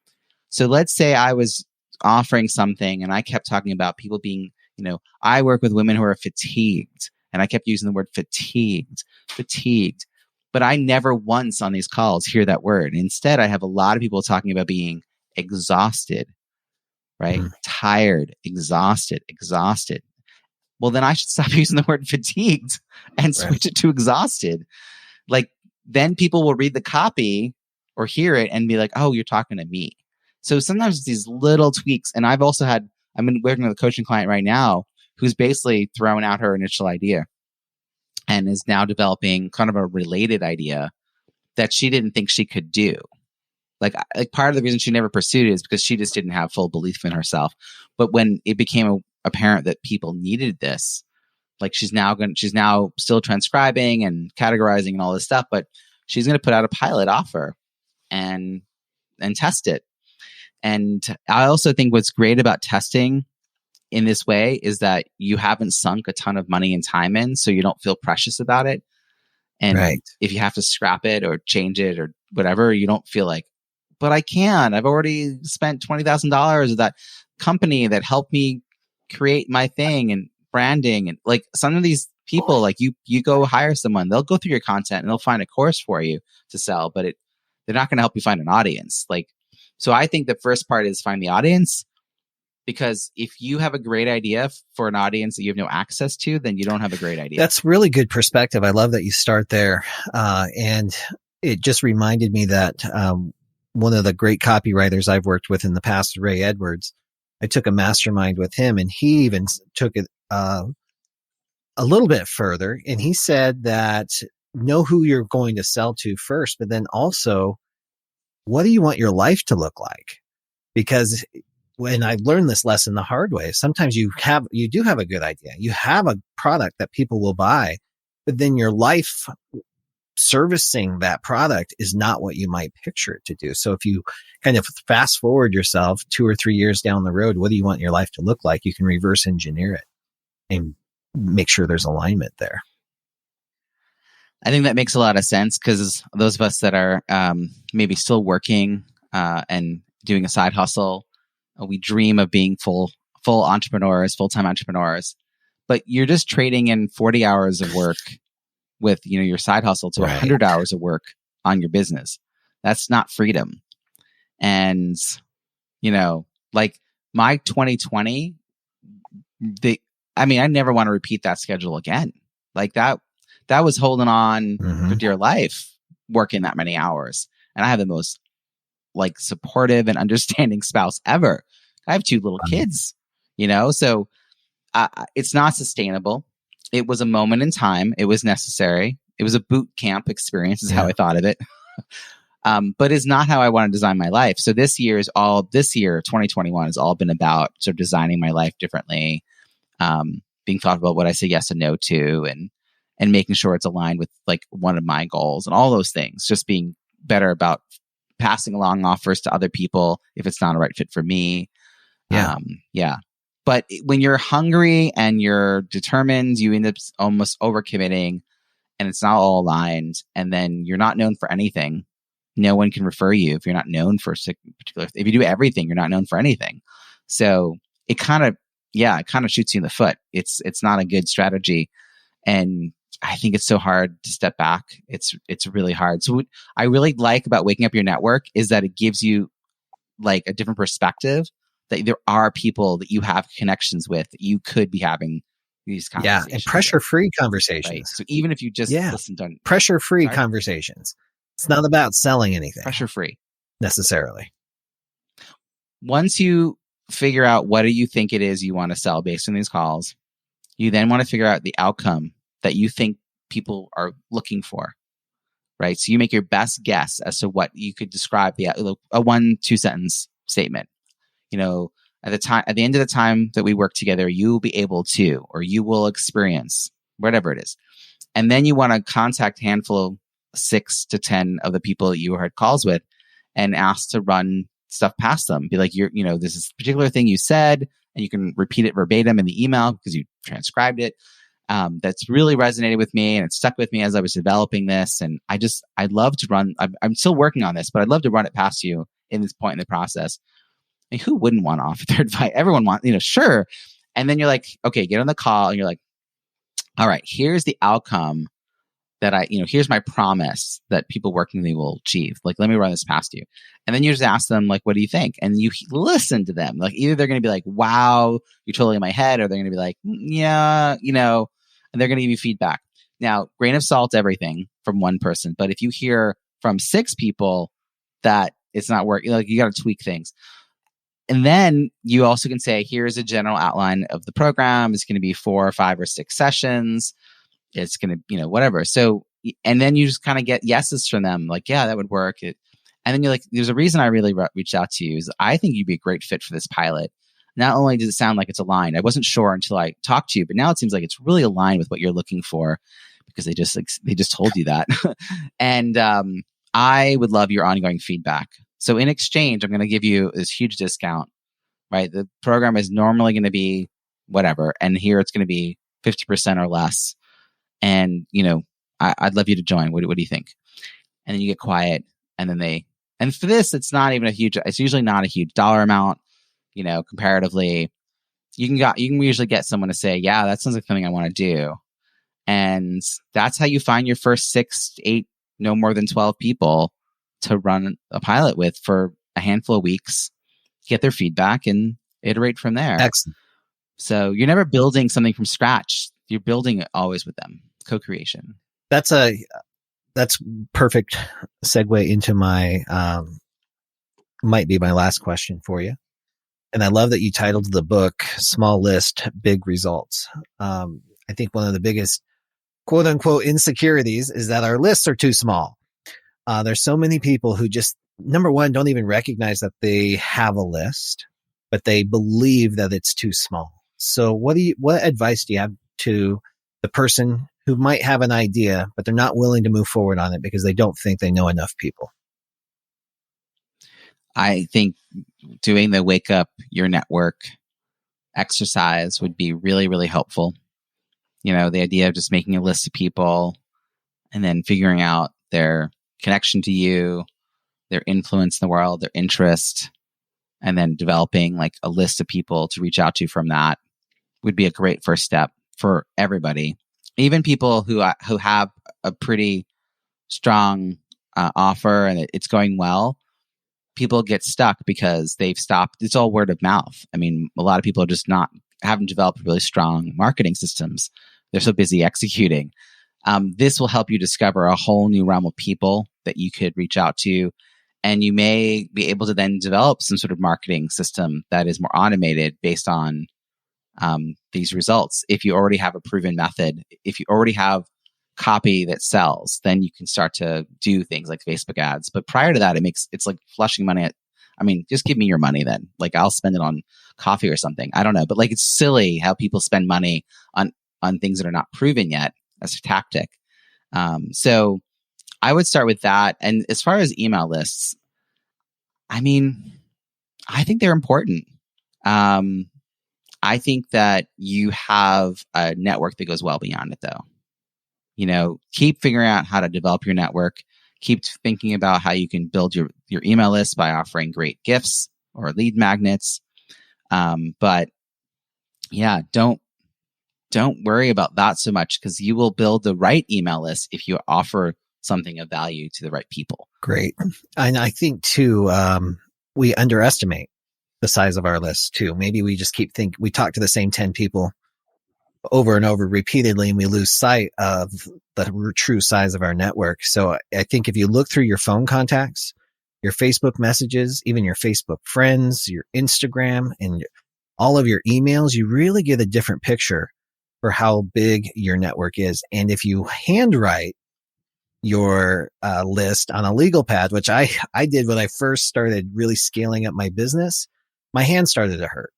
So let's say I was offering something and I kept talking about people being, I work with women who are fatigued. And I kept using the word fatigued. But I never once on these calls hear that word. Instead, I have a lot of people talking about being exhausted, right? Tired, exhausted. Well, then I should stop using the word fatigued and switch it to exhausted. Like, then people will read the copy or hear it and be like, oh, you're talking to me. So sometimes these little tweaks. And I'm been working with a coaching client right now who's basically throwing out her initial idea and is now developing kind of a related idea that she didn't think she could do. Like part of the reason she never pursued it is because she just didn't have full belief in herself. But when it became apparent that people needed this, like she's now still transcribing and categorizing and all this stuff, but she's going to put out a pilot offer and test it. And I also think what's great about testing in this way is that you haven't sunk a ton of money and time in, so you don't feel precious about it. And if you have to scrap it or change it or whatever, you don't feel like, but I can. I've already spent $20,000 of that company that helped me create my thing and branding. And like some of these people, like you go hire someone, they'll go through your content and they'll find a course for you to sell, but they're not going to help you find an audience. Like, so I think the first part is find the audience, because if you have a great idea for an audience that you have no access to, then you don't have a great idea. That's really good perspective. I love that you start there. And it just reminded me that one of the great copywriters I've worked with in the past, Ray Edwards, I took a mastermind with him, and he even took it a little bit further. And he said that know who you're going to sell to first, but then also, what do you want your life to look like? Because when I learned this lesson the hard way, sometimes you do have a good idea. You have a product that people will buy, but then your life servicing that product is not what you might picture it to do. So if you kind of fast forward yourself 2 or 3 years down the road, what do you want your life to look like? You can reverse engineer it and make sure there's alignment there. I think that makes a lot of sense, because those of us that are maybe still working and doing a side hustle, we dream of being full entrepreneurs, full-time entrepreneurs, but you're just trading in 40 hours of work with, your side hustle to 100 hours of work on your business. That's not freedom. And, like my 2020, I never want to repeat that schedule again. Like that was holding on for dear life, working that many hours. And I have the most supportive and understanding spouse ever. I have 2 little kids, so it's not sustainable. It was a moment in time. It was necessary. It was a boot camp experience is how I thought of it. But it's not how I want to design my life. So this year, 2021 has all been about sort of designing my life differently, being thoughtful about what I say yes and no to, and making sure it's aligned with one of my goals and all those things. Just being better about passing along offers to other people if it's not a right fit for me. But when you're hungry and you're determined, you end up almost overcommitting, and it's not all aligned. And then you're not known for anything. No one can refer you if you're not known for a particular. If you do everything, you're not known for anything. So it kind of shoots you in the foot. It's not a good strategy, and I think it's so hard to step back. It's really hard. So what I really like about waking up your network is that it gives you a different perspective, that there are people that you have connections with that you could be having these conversations. Yeah, and pressure-free conversations. Right? So even if you just listened on pressure-free conversations. It's not about selling anything. Pressure-free. Necessarily. Once you figure out what do you think it is you want to sell based on these calls, you then want to figure out the outcome that you think people are looking for, right? So you make your best guess as to what you could describe a 1-2 sentence statement. At the end of the time that we work together, you will be able to, or you will experience whatever it is. And then you want to contact a handful of 6 to 10 of the people that you had calls with and ask to run stuff past them. Be like, this is a particular thing you said, and you can repeat it verbatim in the email because you transcribed it. That's really resonated with me, and it stuck with me as I was developing this. And I'd love to run, I'm still working on this, but I'd love to run it past you in this point in the process. I mean, who wouldn't want to offer their advice? Everyone wants, sure. And then you're like, okay, get on the call, and you're like, all right, here's the outcome that here's my promise that people working with me will achieve. Let me run this past you. And then you just ask them, what do you think? And you listen to them. Either they're going to be like, wow, you're totally in my head, or they're going to be like, yeah, and they're going to give you feedback. Now, grain of salt, everything from one person. But if you hear from 6 people that it's not working, you got to tweak things. And then you also can say, here's a general outline of the program. It's going to be 4 or 5 or 6 sessions. It's going to, whatever. So, and then you just kind of get yeses from them. Yeah, that would work. And then you're like, there's a reason I really reached out to you is I think you'd be a great fit for this pilot. Not only does it sound like it's aligned, I wasn't sure until I talked to you, but now it seems like it's really aligned with what you're looking for, because they just told you that. And I would love your ongoing feedback. So in exchange, I'm going to give you this huge discount, right? The program is normally going to be whatever, and here it's going to be 50% or less. And, I'd love you to join. What do you think? And then you get quiet, and then and for this, it's usually not a huge dollar amount, comparatively. You can usually get someone to say, yeah, that sounds like something I want to do. And that's how you find your first 6 to 8, no more than 12 people to run a pilot with for a handful of weeks, get their feedback, and iterate from there. Excellent. So you're never building something from scratch. You're building it always with them. Co-creation. That's perfect segue into my, might be my last question for you. And I love that you titled the book Small List, Big Results. I think one of the biggest quote unquote insecurities is that our lists are too small. There's so many people who just, number one, don't even recognize that they have a list, but they believe that it's too small. So what advice do you have to the person who might have an idea, but they're not willing to move forward on it because they don't think they know enough people? I think doing the wake up your network exercise would be really, really helpful. The idea of just making a list of people and then figuring out their connection to you, their influence in the world, their interest, and then developing like a list of people to reach out to from that would be a great first step for everybody. Even people who have a pretty strong offer and it's going well, people get stuck because they've stopped. It's all word of mouth. I mean, a lot of people are just haven't developed really strong marketing systems. They're so busy executing. This will help you discover a whole new realm of people that you could reach out to. And you may be able to then develop some sort of marketing system that is more automated based on these results. If you already have a proven method, if you already have copy that sells, then you can start to do things like Facebook ads. But prior to that, it's like flushing money just give me your money then. Like I'll spend it on coffee or something. I don't know. But like it's silly how people spend money on things that are not proven yet as a tactic. So I would start with that. And as far as email lists, I think they're important. I think that you have a network that goes well beyond it though. Keep figuring out how to develop your network. Keep thinking about how you can build your email list by offering great gifts or lead magnets. But yeah, don't worry about that so much because you will build the right email list if you offer something of value to the right people. Great. And I think too, we underestimate the size of our list too. Maybe we just we talk to the same 10 people over and over repeatedly, and we lose sight of the true size of our network. So I think if you look through your phone contacts, your Facebook messages, even your Facebook friends, your Instagram, and all of your emails, you really get a different picture for how big your network is. And if you handwrite your list on a legal pad, which I did when I first started really scaling up my business, my hand started to hurt.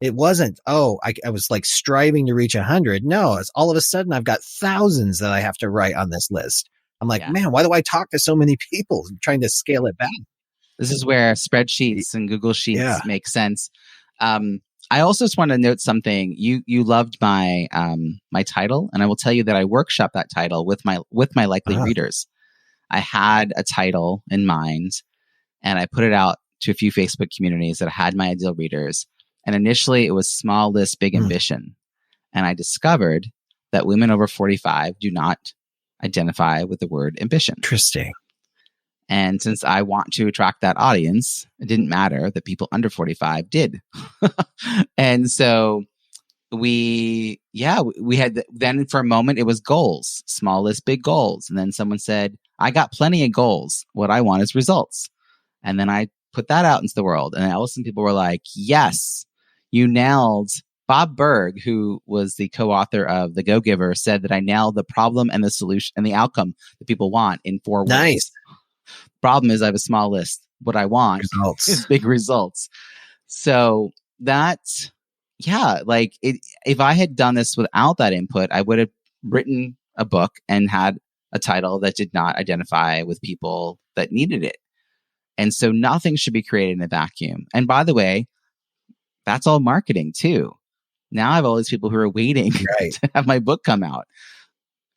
It wasn't, I was like striving to reach 100. No, it's all of a sudden I've got thousands that I have to write on this list. I'm like, man, why do I talk to so many people? I'm trying to scale it back. This is where spreadsheets and Google Sheets make sense. I also just want to note something. You loved my my title, and I will tell you that I workshop that title with my likely readers. I had a title in mind, and I put it out to a few Facebook communities that had my ideal readers. And initially, it was Small List, Big Ambition. And I discovered that women over 45 do not identify with the word ambition. Interesting. And since I want to attract that audience, it didn't matter that people under 45 did. And so we had, then for a moment, it was goals, small list, big goals. And then someone said, I got plenty of goals. What I want is results. And then I put that out into the world. And all of a sudden people were like, yes, you nailed. Bob Berg, who was the co-author of The Go-Giver, said that I nailed the problem and the solution and the outcome that people want in 4 ways. Nice. Problem is I have a small list. What I want is big results. So that's, if I had done this without that input, I would have written a book and had a title that did not identify with people that needed it. And so nothing should be created in a vacuum. And by the way, that's all marketing too. Now I have all these people who are waiting to have my book come out.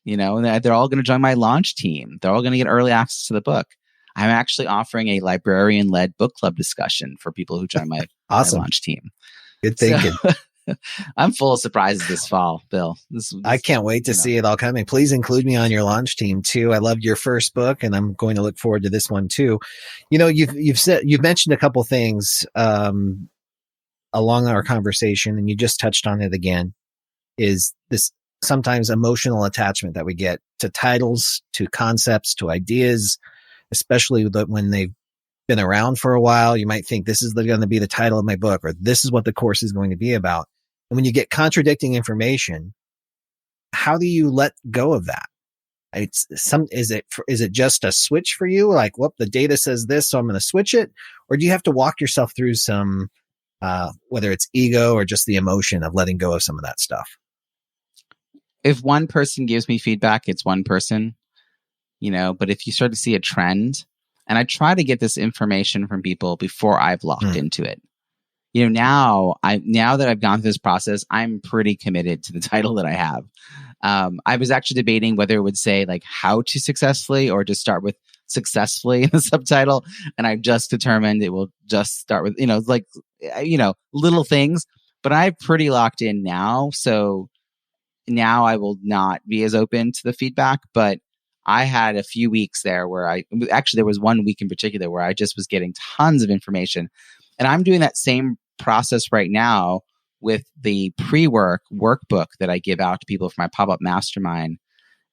You know, they're all going to join my launch team. They're all going to get early access to the book. I'm actually offering a librarian-led book club discussion for people who join my, awesome. my launch team. Good thinking. So, I'm full of surprises this fall, Bill. I can't wait to see it all coming. Please include me on your launch team too. I loved your first book, and I'm going to look forward to this one too. You know, you've mentioned a couple things along our conversation, and you just touched on it again. Is this sometimes emotional attachment that we get to titles, to concepts, to ideas, especially when they've been around for a while? You might think this is going to be the title of my book, or this is what the course is going to be about. And when you get contradicting information, how do you let go of that? Is it just a switch for you? Like, whoop, the data says this, so I'm going to switch it. Or do you have to walk yourself through some, whether it's ego or just the emotion of letting go of some of that stuff? If one person gives me feedback, it's one person, you know, but if you start to see a trend, and I try to get this information from people before I've locked into it. You know, now that I've gone through this process, I'm pretty committed to the title that I have. I was actually debating whether it would say like how to successfully or just start with successfully in the subtitle. And I've just determined it will just start with, little things, but I'm pretty locked in now. So now I will not be as open to the feedback, but I had a few weeks there where there was 1 week in particular where I just was getting tons of information. And I'm doing that same process right now with the pre-work workbook that I give out to people for my pop-up mastermind.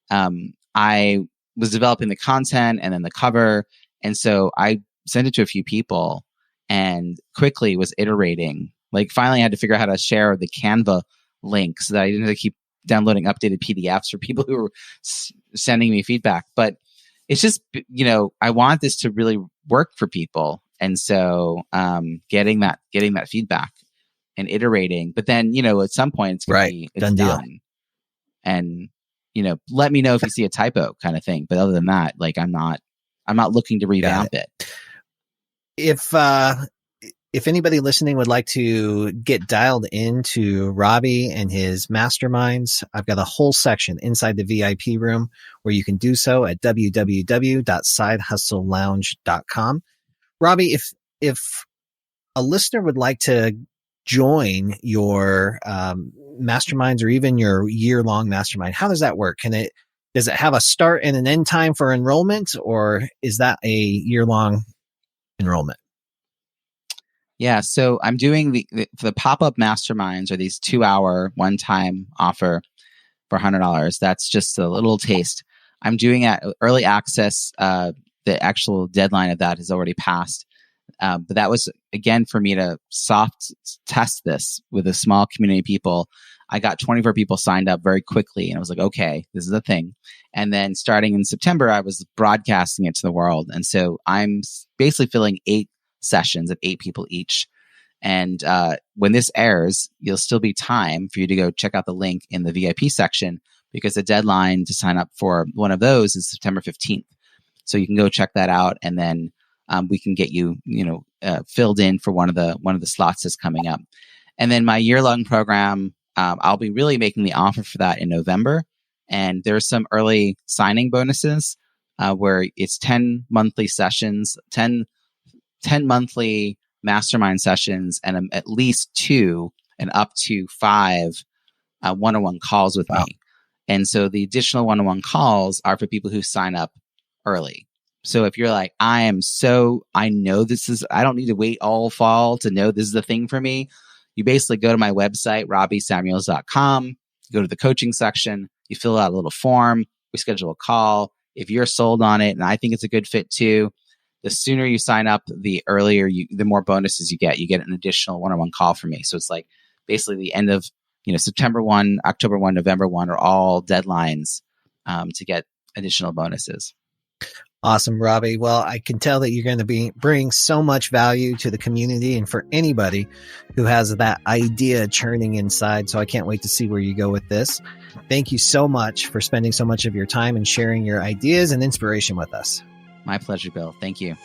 I was developing the content and then the cover. And so I sent it to a few people and quickly was iterating. Like finally I had to figure out how to share the Canva link so that I didn't have to keep downloading updated PDFs for people who were sending me feedback. But it's just, I want this to really work for people. And so getting that feedback and iterating, but then, at some point it's going to be done. And, let me know if you see a typo kind of thing. But other than that, like I'm not looking to revamp it. If anybody listening would like to get dialed into Robbie and his masterminds, I've got a whole section inside the VIP room where you can do so at www.sidehustlelounge.com. Robbie, if a listener would like to join your masterminds or even your year-long mastermind, how does that work? Does it have a start and an end time for enrollment, or is that a year-long enrollment? Yeah, so I'm doing the pop-up masterminds are these 2-hour one-time offer for $100. That's just a little taste. I'm doing early access. The actual deadline of that has already passed. But that was, again, for me to soft test this with a small community of people. I got 24 people signed up very quickly, and I was like, okay, this is a thing. And then starting in September, I was broadcasting it to the world. And so I'm basically filling 8 sessions of 8 people each. And when this airs, you'll still be time for you to go check out the link in the VIP section, because the deadline to sign up for one of those is September 15th. So you can go check that out, and then we can get you, filled in for one of the slots that's coming up. And then my year-long program, I'll be really making the offer for that in November. And there's some early signing bonuses where it's 10 monthly sessions, 10 monthly mastermind sessions, and at least 2 and up to 5 one-on-one calls with me. And so the additional one-on-one calls are for people who sign up early. So if you're like, I know I don't need to wait all fall to know this is the thing for me. You basically go to my website, robbiesamuels.com, go to the coaching section, you fill out a little form, we schedule a call. If you're sold on it, and I think it's a good fit too, the sooner you sign up, the more bonuses you get. You get an additional one-on-one call from me. So it's like basically the end of, September 1, October 1, November 1 are all deadlines to get additional bonuses. Awesome, Robbie. Well, I can tell that you're going to bring so much value to the community and for anybody who has that idea churning inside. So I can't wait to see where you go with this. Thank you so much for spending so much of your time and sharing your ideas and inspiration with us. My pleasure, Bill. Thank you.